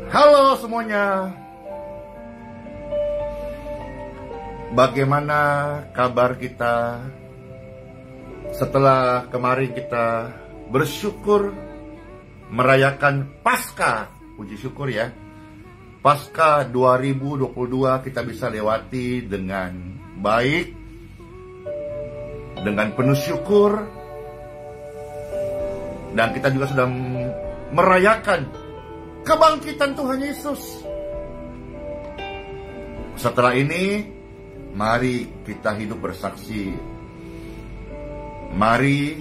Halo semuanya. Bagaimana kabar kita setelah kemarin kita bersyukur merayakan Paskah? Puji syukur ya. Paskah 2022 kita bisa lewati dengan baik, dengan penuh syukur, dan kita juga sedang merayakan kebangkitan Tuhan Yesus. Setelah ini, mari kita hidup bersaksi. Mari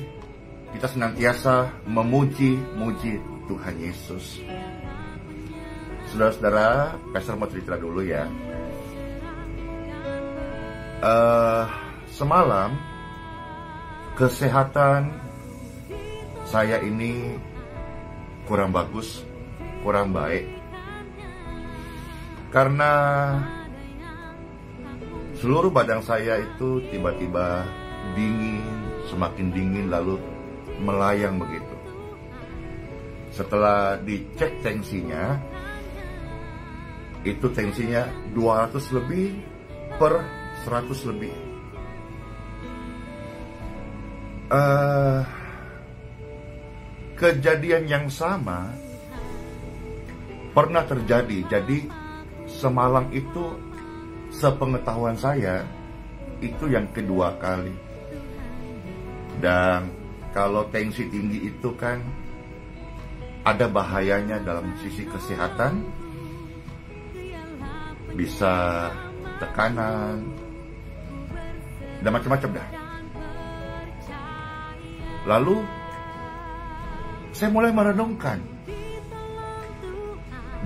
kita senantiasa memuji-muji Tuhan Yesus. Saudara-saudara, Pastor mau cerita dulu ya. Semalam, kesehatan saya ini kurang bagus, kurang baik. Karena seluruh badan saya itu tiba-tiba dingin, semakin dingin lalu melayang begitu. Setelah dicek tensinya, itu tensinya 200 lebih per 100 lebih. Kejadian yang sama pernah terjadi. Jadi semalam itu sepengetahuan saya itu yang kedua kali. Dan kalau tensi tinggi itu kan ada bahayanya dalam sisi kesehatan. Bisa tekanan dan macam-macam dah. Lalu saya mulai merenungkan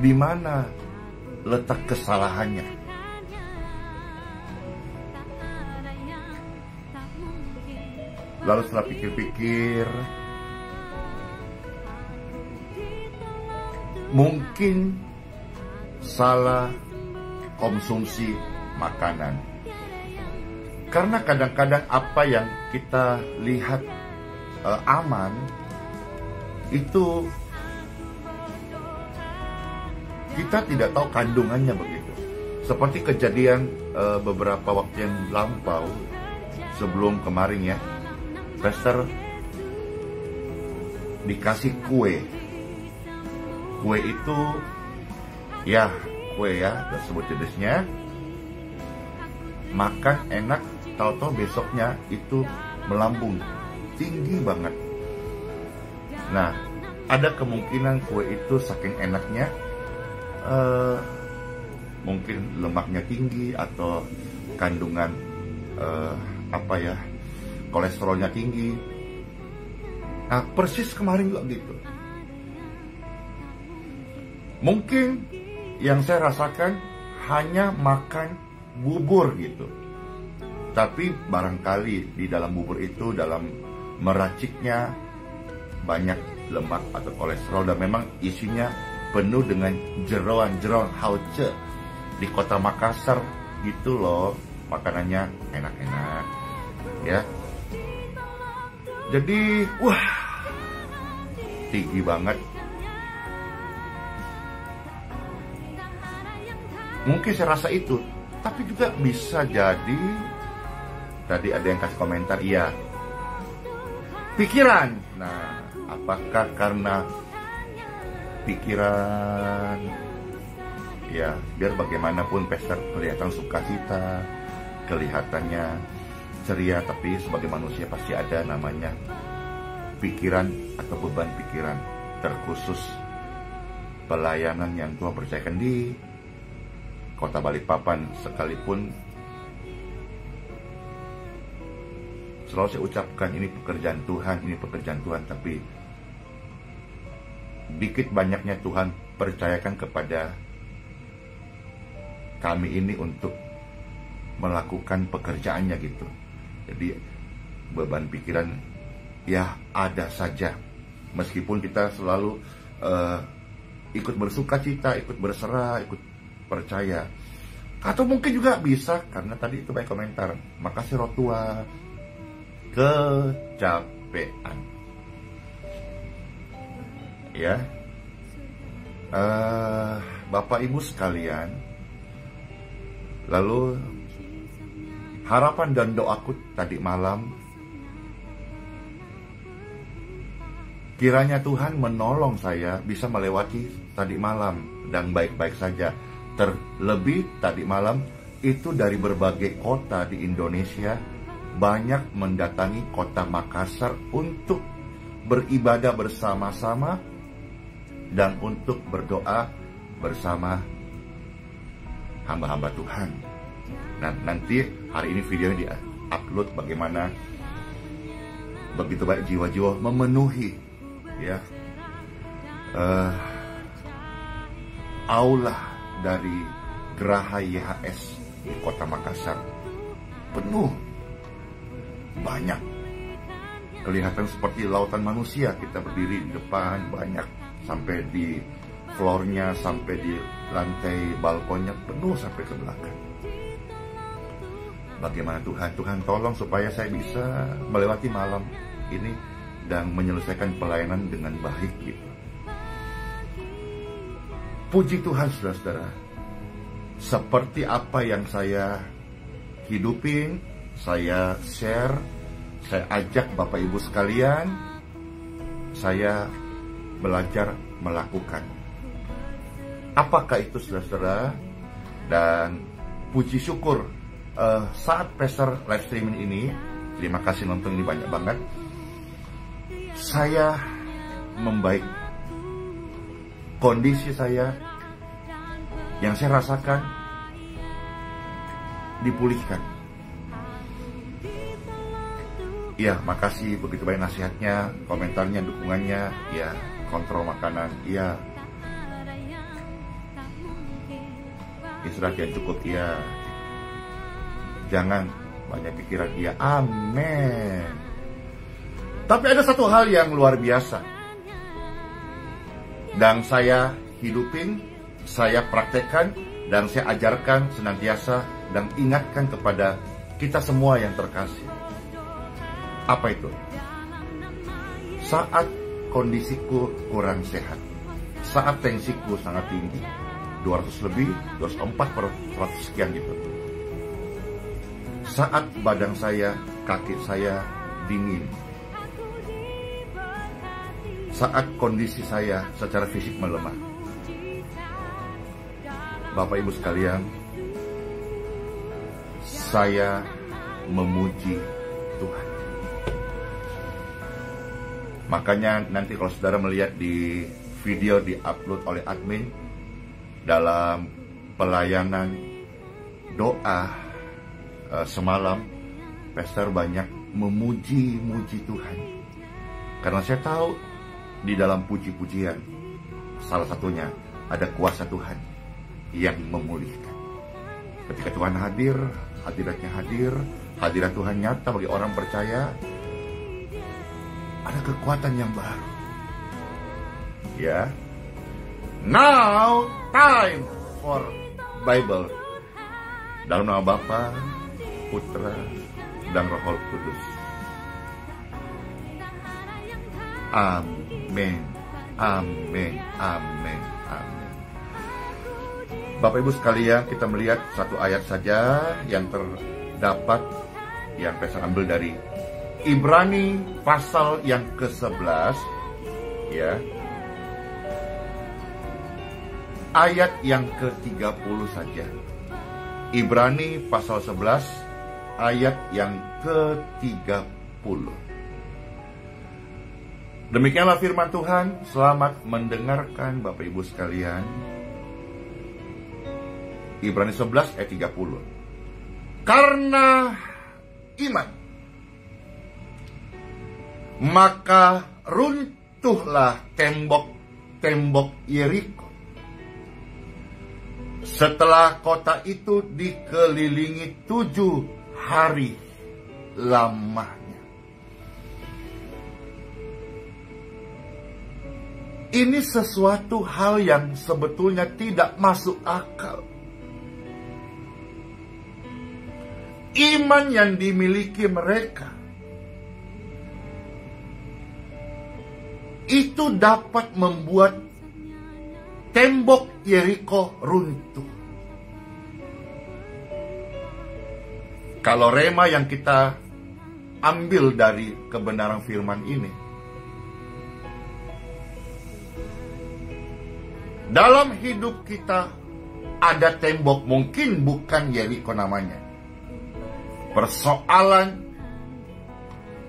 di mana letak kesalahannya. Lalu setelah pikir-pikir, mungkin salah konsumsi makanan. Karena kadang-kadang apa yang kita lihat aman, itu kita tidak tahu kandungannya begitu. Seperti kejadian beberapa waktu yang lampau, sebelum kemarin ya, Pastor dikasih kue. Kue itu ya kue ya, tersebut jenisnya. Makan enak, tahu-tahu besoknya itu melambung tinggi banget. Nah, ada kemungkinan kue itu saking enaknya mungkin lemaknya tinggi atau kandungan kolesterolnya tinggi. Nah, persis kemarin juga gitu. Mungkin yang saya rasakan hanya makan bubur gitu. Tapi barangkali di dalam bubur itu, dalam meraciknya banyak lemak atau kolesterol, dan memang isinya penuh dengan jeroan-jeroan hauce. Di kota Makassar gitu loh, makanannya enak-enak ya. Jadi wah, tinggi banget. Mungkin saya rasa itu, tapi juga bisa jadi, tadi ada yang kasih komentar, iya, pikiran. Nah, apakah karena pikiran, ya biar bagaimanapun Pastor kelihatan sukacita, kelihatannya ceria, tapi sebagai manusia pasti ada namanya pikiran atau beban pikiran, terkhusus pelayanan yang Tuhan percayakan di Kota Balikpapan sekalipun. Selalu saya ucapkan ini pekerjaan Tuhan, tapi dikit banyaknya Tuhan percayakan kepada kami ini untuk melakukan pekerjaannya gitu. Jadi beban pikiran ya ada saja, meskipun kita selalu ikut bersukacita, ikut berserah, ikut percaya. Atau mungkin juga bisa karena tadi itu banyak komentar, makasih rotua, kecapean. Ya. Bapak Ibu sekalian, lalu harapan dan doaku tadi malam, kiranya Tuhan menolong saya bisa melewati tadi malam dan baik-baik saja. Terlebih tadi malam itu dari berbagai kota di Indonesia banyak mendatangi kota Makassar untuk beribadah bersama-sama dan untuk berdoa bersama hamba-hamba Tuhan. Nah, nanti hari ini videonya di-upload bagaimana begitu banyak jiwa-jiwa memenuhi ya aula dari Geraha YHS di kota Makassar. Penuh, banyak, kelihatan seperti lautan manusia. Kita berdiri di depan, banyak, sampai di floornya, sampai di lantai balkonnya, penuh sampai ke belakang. Bagaimana Tuhan tolong supaya saya bisa melewati malam ini dan menyelesaikan pelayanan dengan baik gitu. Puji Tuhan saudara-saudara, seperti apa yang saya hidupin, saya share, saya ajak Bapak Ibu sekalian, saya belajar melakukan. Apakah itu saudara-saudara? Dan puji syukur saat Pastor live streaming ini, terima kasih nonton ini banyak banget, saya membaik. Kondisi saya yang saya rasakan dipulihkan. Ya, makasih begitu banyak nasihatnya, komentarnya, dukungannya. Ya, kontrol makanan. Ya, istirahat yang cukup. Ya, jangan banyak pikiran. Ya, amin. Tapi ada satu hal yang luar biasa dan saya hidupin, saya praktekkan, dan saya ajarkan senantiasa dan ingatkan kepada kita semua yang terkasih. Apa itu? Saat kondisiku kurang sehat, saat tensiku sangat tinggi, 200 lebih, 204 per 100 sekian gitu. Saat badan saya, kaki saya dingin, saat kondisi saya secara fisik melemah. Bapak Ibu sekalian, saya memuji Tuhan. Makanya nanti kalau saudara melihat di video di-upload oleh admin dalam pelayanan doa semalam, Pastor banyak memuji-muji Tuhan. Karena saya tahu di dalam puji-pujian, salah satunya ada kuasa Tuhan yang memulihkan. Ketika Tuhan hadir, hadiratnya hadir, hadirat Tuhan nyata bagi orang percaya, ada kekuatan yang baru. Ya, now time for Bible. Dalam nama Bapa, Putra, dan Roh Kudus. Amin, amin, amin, amin. Bapak Ibu sekalian, kita melihat satu ayat saja yang terdapat, yang saya ambil dari Ibrani pasal yang ke-11, ya, ayat yang ke-30 saja. Ibrani pasal 11, ayat yang ke-30. Demikianlah firman Tuhan. Selamat mendengarkan Bapak Ibu sekalian. Ibrani 11 ayat 30. Karena iman, maka runtuhlah tembok-tembok Yeriko setelah kota itu dikelilingi 7 hari lamanya. Ini sesuatu hal yang sebetulnya tidak masuk akal. Iman yang dimiliki mereka itu dapat membuat tembok Yeriko runtuh. Kalau rema yang kita ambil dari kebenaran firman ini, dalam hidup kita ada tembok, mungkin bukan Yeriko namanya. Persoalan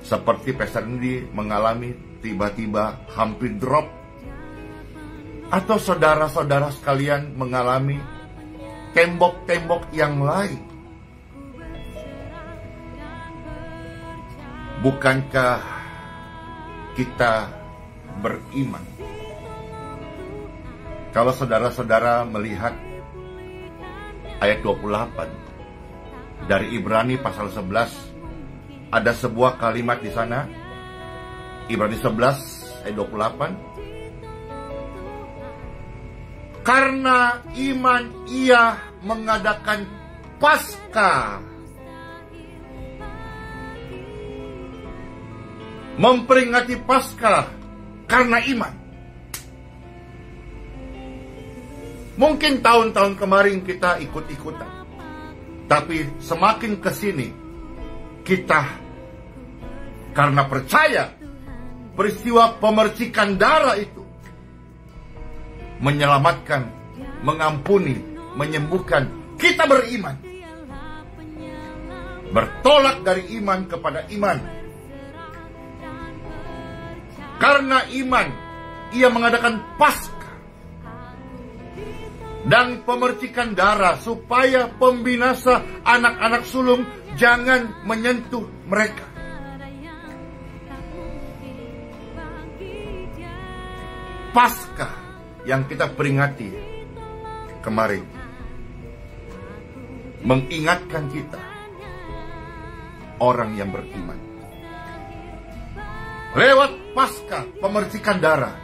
seperti Pastor Indi mengalami tiba-tiba hampir drop, atau saudara-saudara sekalian mengalami tembok-tembok yang lain. Bukankah kita beriman? Kalau saudara-saudara melihat ayat 28 dari Ibrani pasal 11, ada sebuah kalimat di sana. Ibrani 11 ayat 28. Karena iman ia mengadakan Paskah, memperingati Paskah karena iman. Mungkin tahun-tahun kemarin kita ikut-ikutan, tapi semakin kesini kita karena percaya peristiwa pemercikan darah itu menyelamatkan, mengampuni, menyembuhkan. Kita beriman, bertolak dari iman kepada iman. Karena iman ia mengadakan Paskah dan pemercikan darah, supaya pembinasa anak-anak sulung jangan menyentuh mereka. Paskah yang kita peringati kemarin mengingatkan kita, orang yang beriman, lewat Paskah pemercikan darah,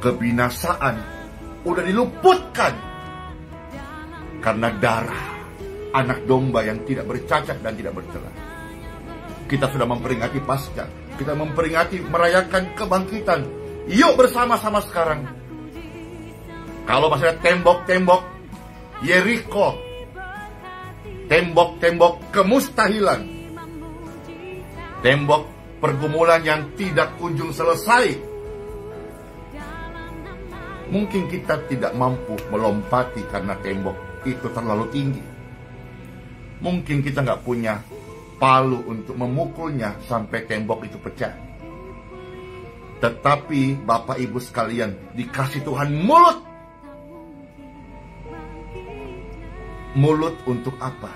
kebinasaan udah diluputkan karena darah anak domba yang tidak bercacat dan tidak bercela. Kita sudah memperingati Paskah, kita memperingati, merayakan kebangkitan. Yuk bersama-sama sekarang. Kalau masih ada tembok-tembok Yeriko, tembok-tembok kemustahilan, tembok pergumulan yang tidak kunjung selesai, mungkin kita tidak mampu melompati karena tembok itu terlalu tinggi. Mungkin kita nggak punya palu untuk memukulnya sampai tembok itu pecah. Tetapi Bapak Ibu sekalian, dikasih Tuhan mulut. Mulut untuk apa?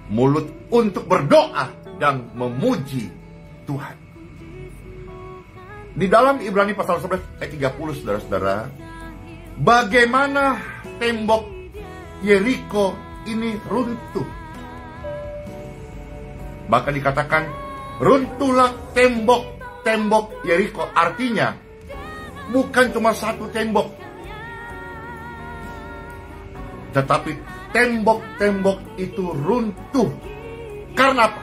Mulut untuk berdoa dan memuji Tuhan. Di dalam Ibrani pasal 11 ayat 30, saudara-saudara, bagaimana tembok Yeriko ini runtuh. Bahkan dikatakan, runtuhlah tembok Yeriko. Artinya, bukan cuma satu tembok, tetapi tembok-tembok itu runtuh. Karena apa?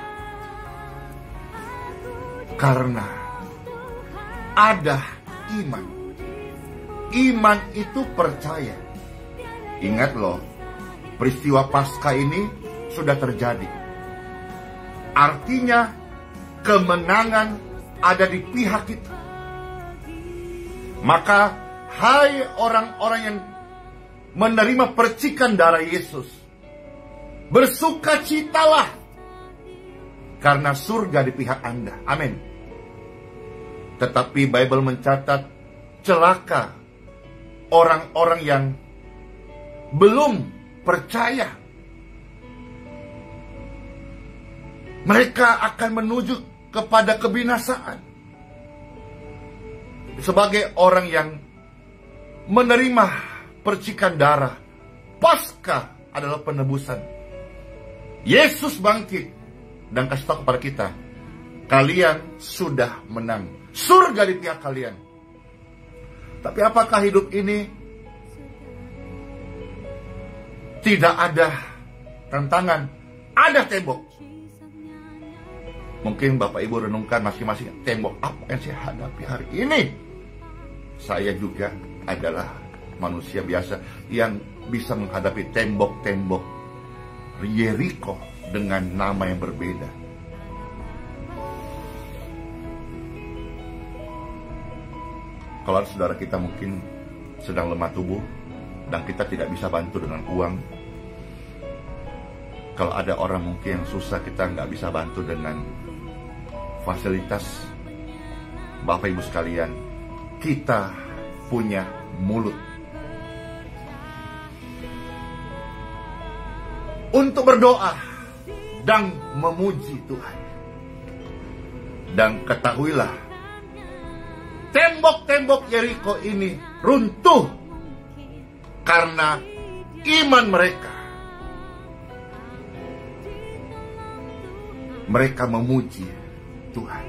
Karena ada iman. Iman itu percaya. Ingat loh, peristiwa Paskah ini sudah terjadi. Artinya kemenangan ada di pihak kita. Maka hai orang-orang yang menerima percikan darah Yesus, bersukacitalah, karena surga di pihak Anda. Amin. Tetapi Bible mencatat, celaka orang-orang yang belum percaya. Mereka akan menuju kepada kebinasaan. Sebagai orang yang menerima percikan darah, Paskah adalah penebusan. Yesus bangkit dan kasih tahu kepada kita, kalian sudah menang. Surga di pihak kalian. Tapi apakah hidup ini tidak ada tantangan? Ada tembok. Mungkin Bapak Ibu renungkan masing-masing, tembok apa yang saya hadapi hari ini? Saya juga adalah manusia biasa yang bisa menghadapi tembok-tembok Yeriko dengan nama yang berbeda. Kalau saudara kita mungkin sedang lemah tubuh dan kita tidak bisa bantu dengan uang. Kalau ada orang mungkin yang susah, kita nggak bisa bantu dengan fasilitas. Bapak Ibu sekalian, kita punya mulut untuk berdoa dan memuji Tuhan. Dan ketahuilah, tembok-tembok Yeriko ini runtuh karena iman mereka. Mereka memuji Tuhan.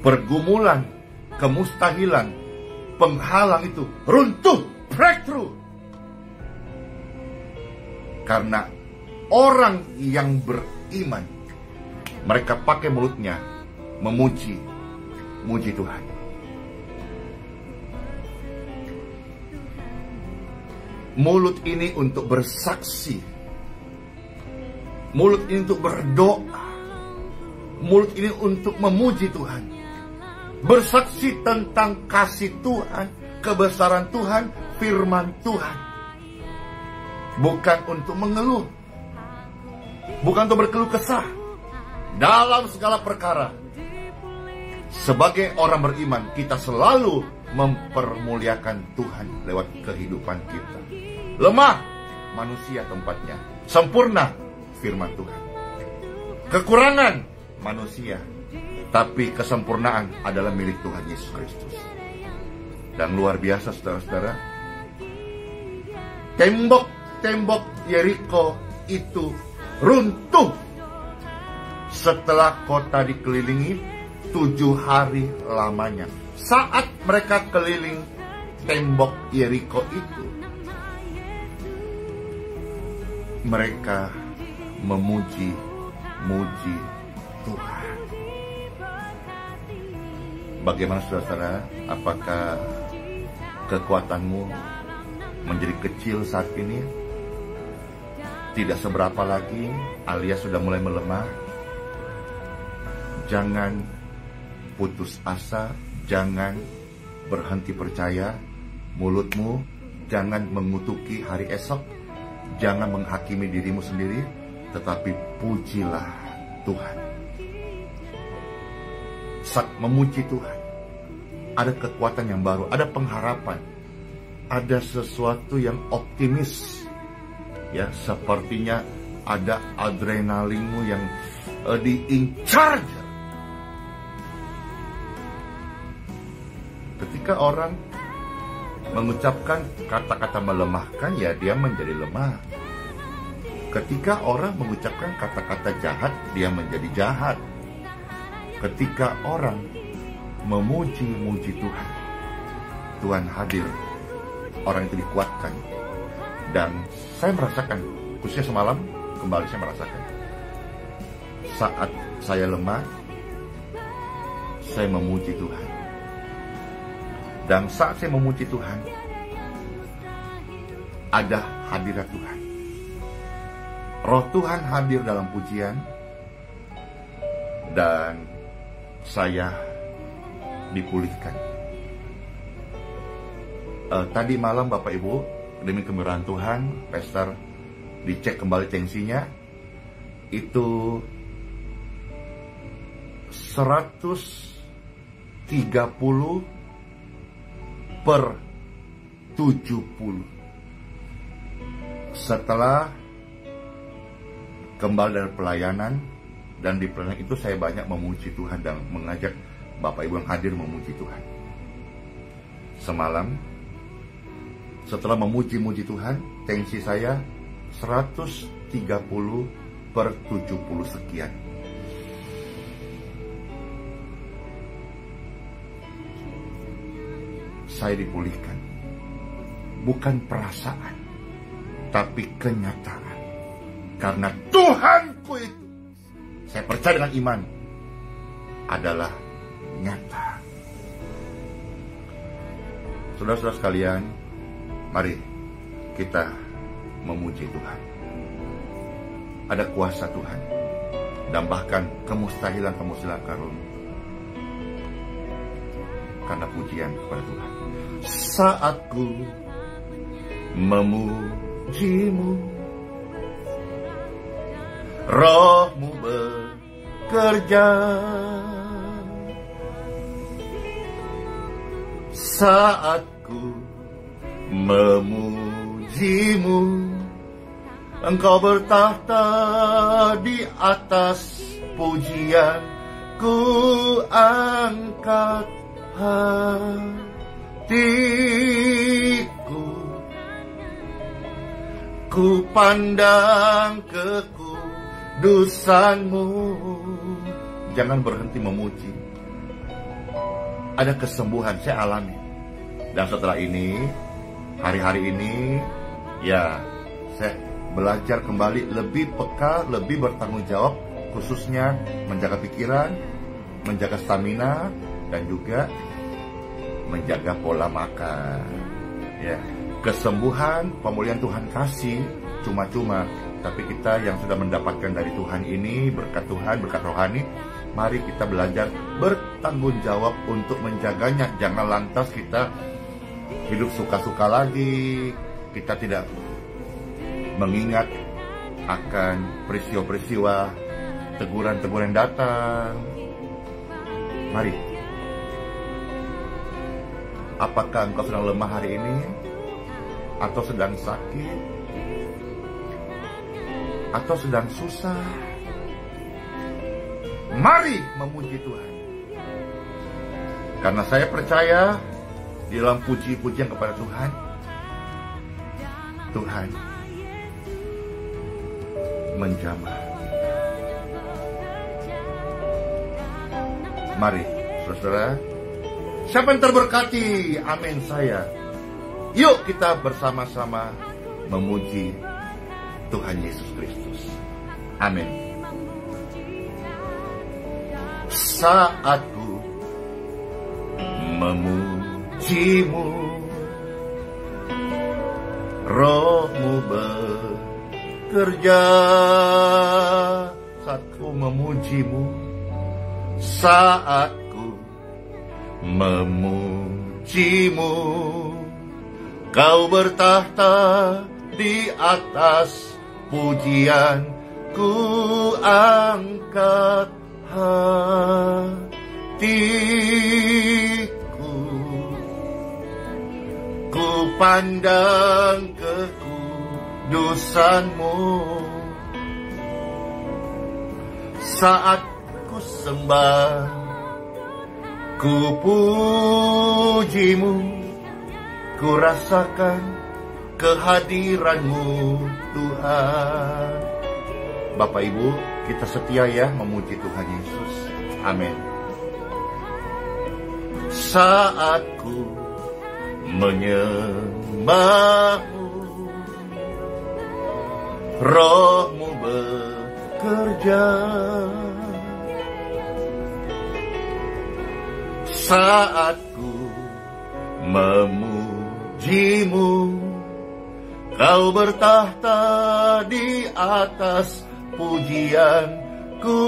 Pergumulan, kemustahilan, penghalang itu runtuh, breakthrough. Karena orang yang beriman, mereka pakai mulutnya memuji Tuhan. Mulut ini untuk bersaksi. Mulut ini untuk berdoa. Mulut ini untuk memuji Tuhan. Bersaksi tentang kasih Tuhan, kebesaran Tuhan, firman Tuhan. Bukan untuk mengeluh. Bukan untuk berkeluh kesah. Dalam segala perkara, sebagai orang beriman, kita selalu mempermuliakan Tuhan lewat kehidupan kita. Lemah, manusia tempatnya. Sempurna, firman Tuhan. Kekurangan, manusia. Tapi kesempurnaan adalah milik Tuhan Yesus Kristus. Dan luar biasa saudara-saudara, tembok-tembok Yeriko itu runtuh setelah kota dikelilingi 7 hari lamanya. Saat mereka keliling tembok Yeriko itu, mereka memuji Tuhan. Bagaimana saudara-saudara? Apakah kekuatanmu menjadi kecil saat ini? Tidak seberapa lagi, alias sudah mulai melemah? Jangan putus asa, jangan berhenti percaya. Mulutmu jangan mengutuki hari esok, jangan menghakimi dirimu sendiri, tetapi pujilah Tuhan. Saat memuji Tuhan, ada kekuatan yang baru, ada pengharapan, ada sesuatu yang optimis. Ya, sepertinya ada adrenalinmu yang diincar. Ketika orang mengucapkan kata-kata melemahkan, ya dia menjadi lemah. Ketika orang mengucapkan kata-kata jahat, dia menjadi jahat. Ketika orang memuji Tuhan, Tuhan hadir, orang itu dikuatkan. Dan saya merasakan, khususnya semalam, kembali saya merasakan, saat saya lemah, saya memuji Tuhan. Dan saat saya memuji Tuhan, ada hadirat Tuhan. Roh Tuhan hadir dalam pujian, dan saya dipulihkan. Tadi malam Bapak Ibu, demi kemurahan Tuhan, Pastor dicek kembali tensinya, itu 130/70. Setelah kembali dari pelayanan, dan di pelayanan itu saya banyak memuji Tuhan dan mengajak Bapak Ibu yang hadir memuji Tuhan. Semalam, setelah memuji Tuhan, tensi saya 130/70 sekian. Saya dipulihkan. Bukan perasaan, tapi kenyataan. Karena Tuhanku itu, saya percaya dengan iman, adalah nyata. Saudara-saudara sekalian, mari kita memuji Tuhan. Ada kuasa Tuhan, dan bahkan kemustahilan karun karena pujian kepada Tuhan. Saat ku memujimu, Rohmu bekerja. Saat ku memujimu, Engkau bertahta di atas pujian. Ku angkat hatiku, ku pandang ke kudusan-Mu. Jangan berhenti memuji. Ada kesembuhan saya alami. Dan setelah ini, hari-hari ini, ya saya belajar kembali lebih peka, lebih bertanggung jawab, khususnya menjaga pikiran, menjaga stamina, dan juga menjaga pola makan. Ya, kesembuhan, pemulihan Tuhan kasih cuma-cuma, tapi kita yang sudah mendapatkan dari Tuhan ini, berkat Tuhan, berkat rohani, mari kita belajar bertanggung jawab untuk menjaganya. Jangan lantas kita hidup suka-suka lagi, kita tidak mengingat akan peristiwa-peristiwa, teguran-teguran datang. Mari, apakah engkau sedang lemah hari ini? Atau sedang sakit? Atau sedang susah? Mari memuji Tuhan. Karena saya percaya di dalam puji-pujian kepada Tuhan, Tuhan menjamah. Mari, saudara, siapa yang terberkati? Amin saya. Yuk kita bersama-sama memuji Tuhan Yesus Kristus. Amin. Saat ku memujimu, Rohmu bekerja. Saat ku memujimu, saat ku memujimu, Kau bertahta di atas pujian. Ku angkat hatiku, ku pandang ke kudusan-Mu. Saat ku sembah, ku pujimu, ku rasakan kehadiran-Mu Tuhan. Bapak Ibu, kita setia ya memuji Tuhan Yesus. Amin. Saat ku menyembah-Mu, Roh-Mu bekerja. Saat ku memuji-Mu, Kau bertahta di atas pujian. Ku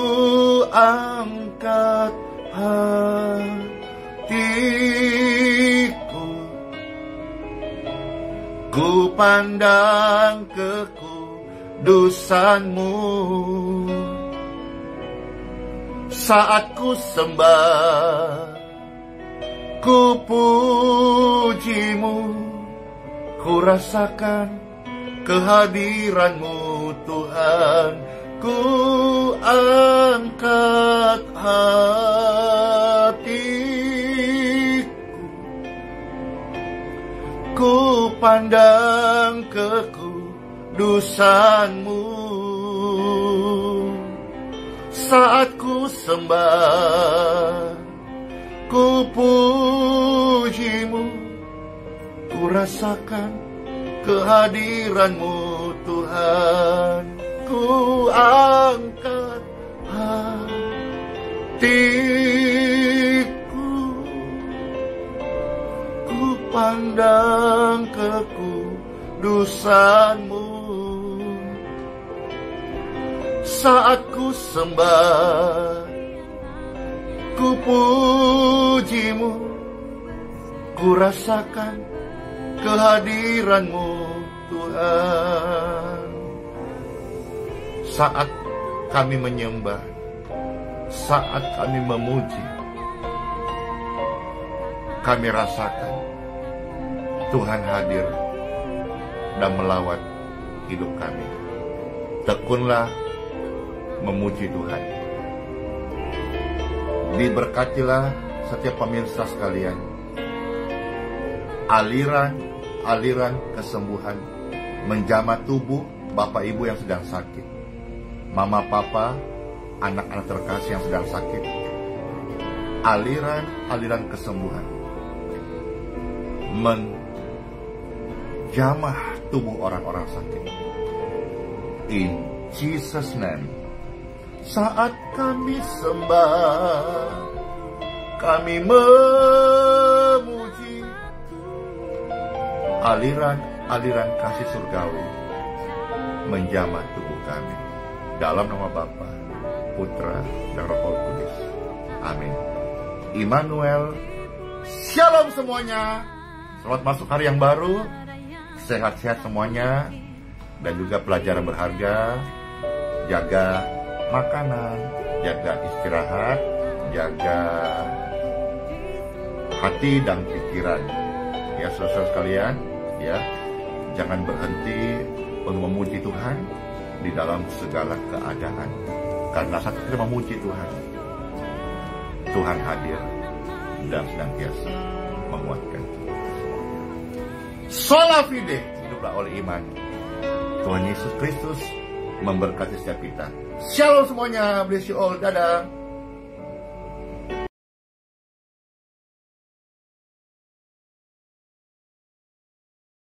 angkat hatiku, ku pandang ke kudusan-Mu. Saat ku sembah, ku puji-Mu, ku rasakan kehadiran-Mu Tuhan. Ku angkat hatiku, ku pandang ke kudusan-Mu. Saat ku sembah, ku puji-Mu, ku rasakan kehadiran-Mu Tuhan. Ku angkat hatiku, ku pandang memandang kekudusan-Mu. Saat ku sembah, ku puji-Mu, ku rasakan kehadiran-Mu, Tuhan. Saat kami menyembah, saat kami memuji, kami rasakan Tuhan hadir dan melawat hidup kami. Tekunlah memuji Tuhan. Diberkatilah setiap pemirsa sekalian. Aliran kesembuhan menjamah tubuh Bapak Ibu yang sedang sakit, Mama Papa, anak-anak terkasih yang sedang sakit. Aliran kesembuhan menjamah tubuh orang-orang sakit. In Jesus' name. Saat kami sembah, kami memuji, aliran kasih surgawi menjamah tubuh kami. Dalam nama Bapa, Putra, dan Roh Kudus. Amin. Immanuel. Shalom semuanya. Selamat masuk hari yang baru. Sehat-sehat semuanya. Dan juga pelajaran berharga. Jaga makanan, jaga istirahat, jaga hati dan pikiran. Ya, saudara sekalian, ya, jangan berhenti untuk memuji Tuhan di dalam segala keadaan. Karena saat kita memuji Tuhan, Tuhan hadir dan senantiasa menguatkan. Sola fide, hiduplah oleh iman. Tuhan Yesus Kristus memberkati setiap kita. Shalom semuanya, bless you all, dadah.